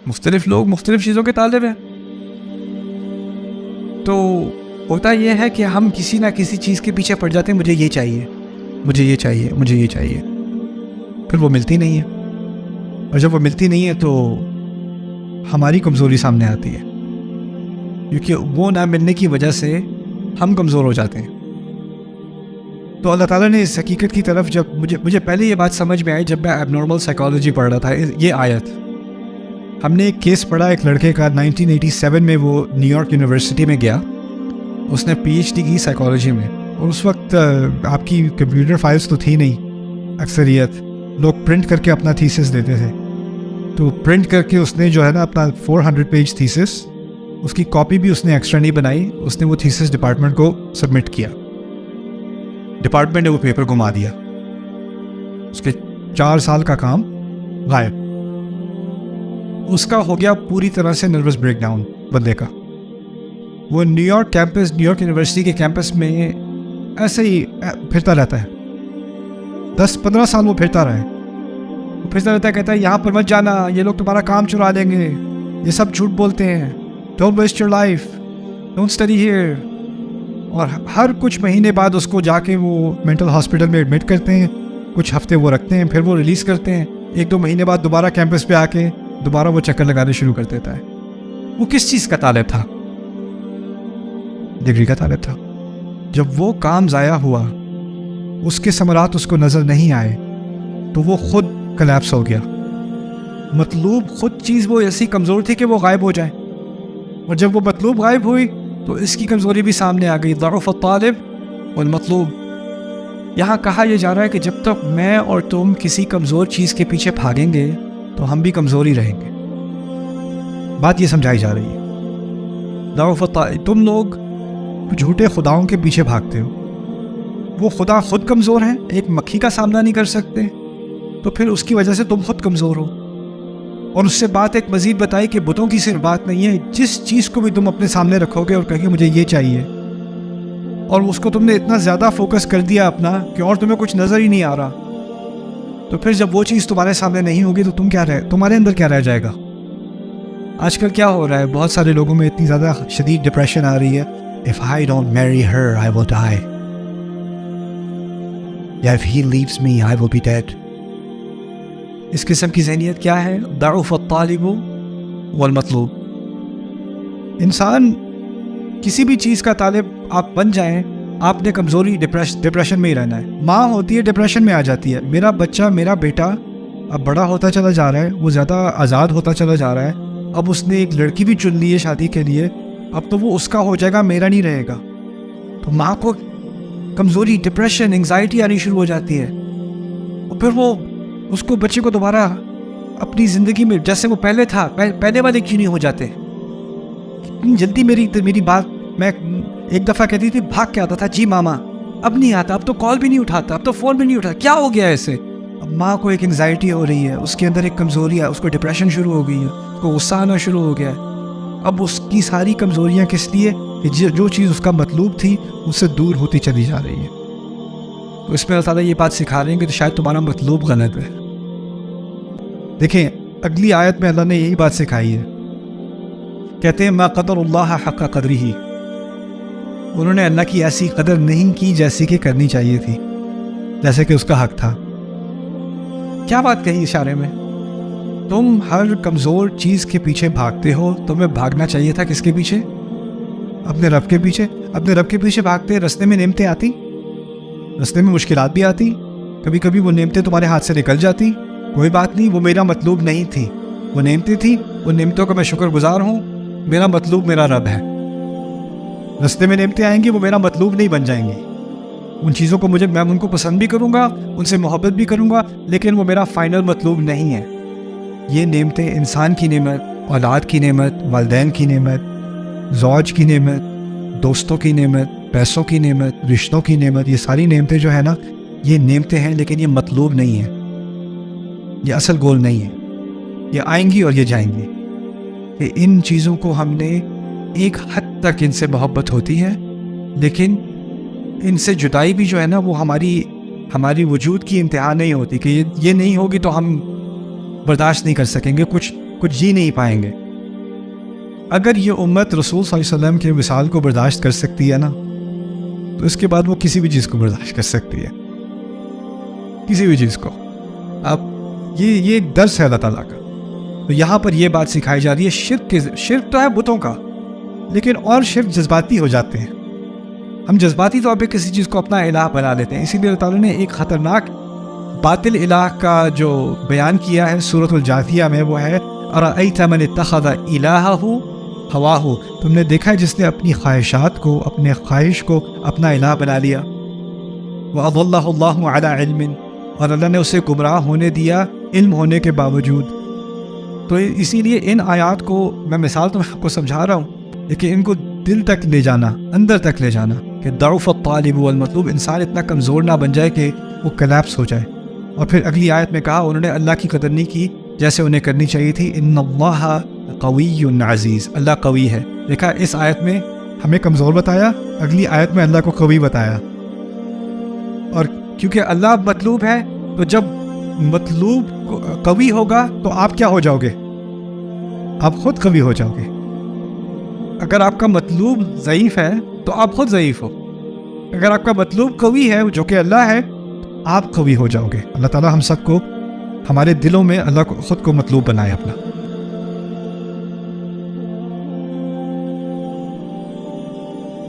مختلف لوگ مختلف چیزوں کے طالب ہیں. تو ہوتا یہ ہے کہ ہم کسی نہ کسی چیز کے پیچھے پڑ جاتے ہیں, مجھے یہ چاہیے, مجھے یہ چاہیے, مجھے یہ چاہیے, پھر وہ ملتی نہیں ہے. اور جب وہ ملتی نہیں ہے تو ہماری کمزوری سامنے آتی ہے, کیونکہ وہ نہ ملنے کی وجہ سے ہم کمزور ہو جاتے ہیں. تو اللہ تعالیٰ نے اس حقیقت کی طرف جب مجھے پہلے یہ بات سمجھ میں آئی جب میں ایب نارمل سائیکالوجی پڑھ رہا تھا. یہ آیت ہم نے ایک کیس پڑھا ایک لڑکے کا 1987 میں, وہ نیو یارک یونیورسٹی میں گیا, اس نے پی ایچ ڈی کی سائیکالوجی میں. اور اس وقت آپ کی کمپیوٹر فائلز تو تھی نہیں, اکثریت لوگ پرنٹ کر کے اپنا تھیسس دیتے تھے. تو پرنٹ کر کے اس نے جو ہے نا اپنا 400 پیج تھیسس, اس کی کاپی بھی اس نے ایکسٹرا نہیں بنائی, اس نے وہ تھیسس ڈپارٹمنٹ کو سبمٹ کیا. ڈپارٹمنٹ نے وہ پیپر گما دیا, اس کے 4 سال کا کام غائب. اس کا ہو گیا پوری طرح سے نروس بریک ڈاؤن بندے کا. وہ New York campus, New York University کے کیمپس میں ایسے ہی پھرتا رہتا ہے. 10-15 سال وہ پھرتا رہا ہے, وہ پھرتا رہتا ہے, کہتا ہے یہاں پر مت جانا, یہ لوگ تمہارا کام چرا لیں گے, یہ سب جھوٹ بولتے ہیں, don't waste your life, don't study here. اور ہر کچھ مہینے بعد اس کو جا کے وہ مینٹل ہاسپٹل میں ایڈمٹ کرتے ہیں, کچھ ہفتے وہ رکھتے ہیں, پھر وہ ریلیز کرتے ہیں. 1-2 مہینے بعد دوبارہ کیمپس پہ آ کے دوبارہ وہ چکر لگانے شروع کر دیتا ہے. وہ کس چیز کا طالب تھا؟ ڈگری کا طالب تھا. جب وہ کام ضائع ہوا, اس کے ثمرات اس کو نظر نہیں آئے, تو وہ خود کلیپس ہو گیا. مطلوب خود چیز وہ ایسی کمزور تھی کہ وہ غائب ہو جائے, اور جب وہ مطلوب غائب ہوئی تو اس کی کمزوری بھی سامنے آ گئی. ضعف الطالب والمطلوب. یہاں کہا یہ جا رہا ہے کہ جب تک میں اور تم کسی کمزور چیز کے پیچھے بھاگیں گے تو ہم بھی کمزور ہی رہیں گے. بات یہ سمجھائی جا رہی ہے. ضعف الطالب, تم لوگ جھوٹے خداؤں کے پیچھے بھاگتے ہو, وہ خدا خود کمزور ہیں, ایک مکھی کا سامنا نہیں کر سکتے, تو پھر اس کی وجہ سے تم خود کمزور ہو. اور اس سے بات ایک مزید بتائی کہ بتوں کی صرف بات نہیں ہے, جس چیز کو بھی تم اپنے سامنے رکھو گے اور کہو گے مجھے یہ چاہیے, اور اس کو تم نے اتنا زیادہ فوکس کر دیا اپنا کہ اور تمہیں کچھ نظر ہی نہیں آ رہا, تو پھر جب وہ چیز تمہارے سامنے نہیں ہوگی تو تمہارے اندر کیا رہ جائے گا؟ آج کل کیا ہو رہا ہے, بہت سارے لوگوں میں اتنی زیادہ شدید ڈپریشن آ رہی ہے. If I don't marry her, I will die. Yeah, if he leaves me, I will be dead. اس قسم کی ذہنیت کیا ہے؟ ضعف الطالب والمطلوب. انسان کسی بھی چیز کا طالب آپ بن جائیں, آپ نے کمزوری ڈپریشن میں ہی رہنا ہے. ماں ہوتی ہے ڈپریشن میں آ جاتی ہے, میرا بچہ, میرا بیٹا اب بڑا ہوتا چلا جا رہا ہے, وہ زیادہ آزاد ہوتا چلا جا رہا ہے, اب اس نے ایک لڑکی بھی چن لی ہے شادی کے لیے, اب تو وہ اس کا ہو جائے گا, میرا نہیں رہے گا. تو ماں کو کمزوری, ڈپریشن, انگزائٹی آنی شروع ہو جاتی ہے, اور پھر وہ اس کو بچے کو دوبارہ اپنی زندگی میں جیسے وہ پہلے تھا, پہلے والے کیوں نہیں ہو جاتے؟ کتنی جلدی میری بات, میں ایک دفعہ کہتی تھی بھاگ کے آتا تھا جی ماما, اب نہیں آتا, اب تو کال بھی نہیں اٹھاتا, اب تو فون بھی نہیں اٹھاتا, کیا ہو گیا ایسے؟ اب ماں کو ایک انگزائٹی ہو رہی ہے, اس کے اندر ایک کمزوری ہے, اس کو ڈپریشن شروع ہو گئی ہے, اس کو غصہ آنا شروع ہو گیا ہے. اب اس کی ساری کمزوریاں کس لیے؟ کہ جو چیز اس کا مطلوب تھی اس سے دور ہوتی چلی جا رہی ہے. تو اس میں اللہ تعالیٰ یہ بات سکھا رہے ہیں کہ تو شاید تمہارا مطلوب غلط ہے. دیکھیں اگلی آیت میں اللہ نے یہی بات سکھائی ہے, کہتے ہیں ما قدر اللہ حق قدرہ, انہوں نے اللہ کی ایسی قدر نہیں کی جیسی کہ کرنی چاہیے تھی, جیسے کہ اس کا حق تھا. کیا بات کہی اشارے میں؟ تم ہر کمزور چیز کے پیچھے بھاگتے ہو, تمہیں بھاگنا چاہیے تھا کس کے پیچھے؟ اپنے رب کے پیچھے. اپنے رب کے پیچھے بھاگتے, رستے میں نعمتیں آتی, رستے میں مشکلات بھی آتی, کبھی کبھی وہ نعمتیں تمہارے ہاتھ سے نکل جاتی, کوئی بات نہیں, وہ میرا مطلوب نہیں تھی, وہ نعمتیں تھیں, ان نعمتوں کا میں شکر گزار ہوں, میرا مطلوب میرا رب ہے. رستے میں نعمتیں آئیں گی, وہ میرا مطلوب نہیں بن جائیں گی. ان چیزوں کو میں ان کو پسند بھی کروں گا, ان سے محبت بھی کروں گا, لیکن وہ میرا فائنل مطلوب نہیں ہے. یہ نعمتیں انسان کی نعمت, اولاد کی نعمت, والدین کی نعمت, زوج کی نعمت, دوستوں کی نعمت, پیسوں کی نعمت, رشتوں کی نعمت, یہ ساری نعمتیں جو ہے نا, یہ نعمتیں ہیں, لیکن یہ مطلوب نہیں ہے, یہ اصل گول نہیں ہے. یہ آئیں گی اور یہ جائیں گی. کہ ان چیزوں کو ہم نے ایک حد تک ان سے محبت ہوتی ہے, لیکن ان سے جدائی بھی جو ہے نا وہ ہماری وجود کی انتہا نہیں ہوتی, کہ یہ نہیں ہوگی تو ہم برداشت نہیں کر سکیں گے. کچھ جی نہیں پائیں گے۔ اگر یہ امت رسول صلی اللہ علیہ وسلم کے وصال کو برداشت کر سکتی ہے نا، تو اس کے بعد وہ کسی بھی چیز کو برداشت کر سکتی ہے، کسی بھی چیز کو۔ اب یہ ایک درس ہے اللہ تعالیٰ کا۔ تو یہاں پر یہ بات سکھائی جا رہی ہے شرک تو ہے بتوں کا، لیکن اور شرک جذباتی ہو جاتے ہیں۔ ہم جذباتی طور پہ کسی چیز کو اپنا الہ بنا لیتے ہیں۔ اسی لیے اللہ تعالیٰ نے ایک خطرناک باطل الہ کا جو بیان کیا ہے سورۃ الجاثیہ میں، وہ ہے اَرَأَيْتَ مَنِ اتَّخَذَ إِلَٰهَهُ هَوَاهُ، تم نے دیکھا ہے جس نے اپنی خواہشات کو، اپنے خواہش کو اپنا الہ بنا لیا۔ وَأَضَلَّهُ اللَّهُ عَلَىٰ عِلْمٍ، اور اللہ نے اسے گمراہ ہونے دیا علم ہونے کے باوجود۔ تو اسی لیے ان آیات کو میں مثال تو آپ کو سمجھا رہا ہوں، لیکن ان کو دل تک لے جانا، اندر تک لے جانا، کہ ضعف الطالب والمطلوب، انسان اتنا کمزور نہ بن جائے کہ وہ کلیپس ہو جائے۔ اور پھر اگلی آیت میں کہا انہوں نے اللہ کی قدر نہیں کی جیسے انہیں کرنی چاہیے تھی۔ ان اللہ قوی عزیز، اللہ قوی ہے۔ دیکھا اس آیت میں ہمیں کمزور بتایا، اگلی آیت میں اللہ کو قوی بتایا۔ اور کیونکہ اللہ مطلوب ہے، تو جب مطلوب قوی ہوگا تو آپ کیا ہو جاؤ گے؟ آپ خود قوی ہو جاؤ گے۔ اگر آپ کا مطلوب ضعیف ہے تو آپ خود ضعیف ہو، اگر آپ کا مطلوب قوی ہے جو کہ اللہ ہے، آپ قوی ہو جاؤ گے۔ اللہ تعالیٰ ہم سب کو، ہمارے دلوں میں اللہ کو خود کو مطلوب بنائے اپنا۔